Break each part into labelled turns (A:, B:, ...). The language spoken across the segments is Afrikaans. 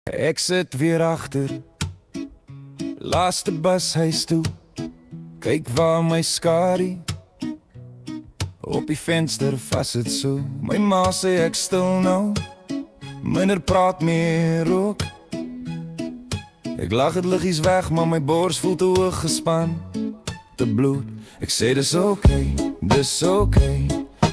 A: Ek sit weer agter, laaste bus huis toe. Kyk waar my skadu op die venster vas het so. My ma sê ek stil nou, minder praat meer rook. Ek lag het liggies weg, maar my bors voel te hoog gespan, te bloed. Ek sê dis okay, dis okay.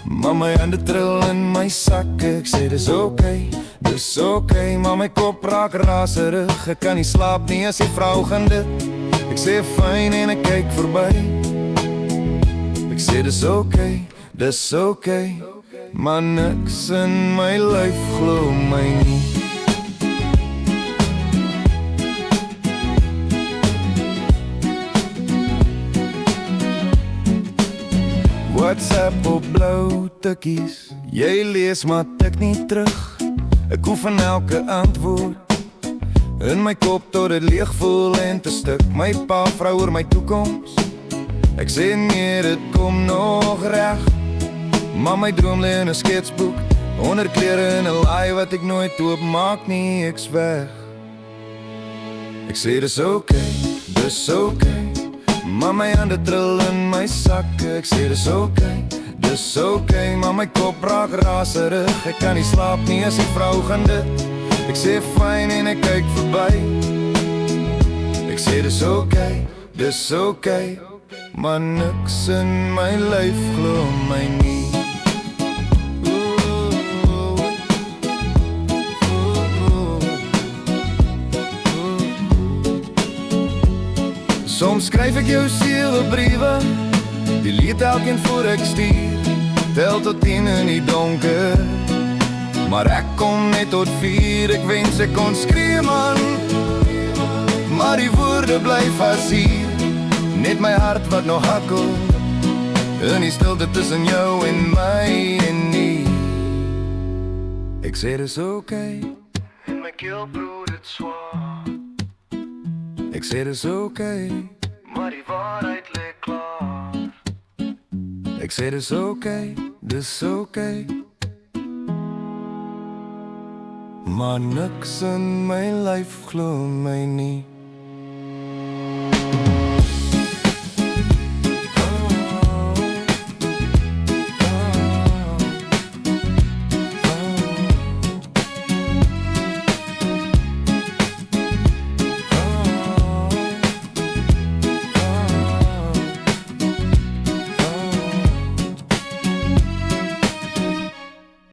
A: Maar my hande trill in my sakke. Ek sê dis okay, dis okay. Maar my kop raak raserig. Ek kan nie slaap nie as die vrou gaan dit. Ek sê fyn en ek kyk verby. Ek sê dis okay, maar niks in my lyf glo my nie. WhatsApp op blou tikkies, jy lees maar tik nie terug. Ek oefen elke antwoord in my kop tot het leeg voel en te stuk. My pa vrou oor my toekoms. Ek sê nee, dit kom nog reg. Maar my droom lê in 'n sketsboek, onder klere in 'n laai wat ek nooit oopmaak nie, ek's weg. Ek sê dis okay, maar my hande trill in my sakke. Ek sê dis okay, maar my kop raak raserig. Ek kan nie slaap nie as die vrou gaan dit. Ek sê fyn en ek kyk verby. Ek sê dis okay, maar niks in my lyf glo my nie. Soms skryf ek jou 7 briewe, delete elkeen voor ek stuur. Tel tot 10 in die donker, maar ek kom net tot 4. Ek wens ek kon skree man, maar die woorde bly vas hier. Net my hart wat nog hakkel in die stilte tussen jou en my en nie. Ek sê dis okay, en my keel broed het swaar. Ek sê dis okay, maar die waarheid lê klaar. Ek sê dis okay, maar niks in my lyf glo my nie.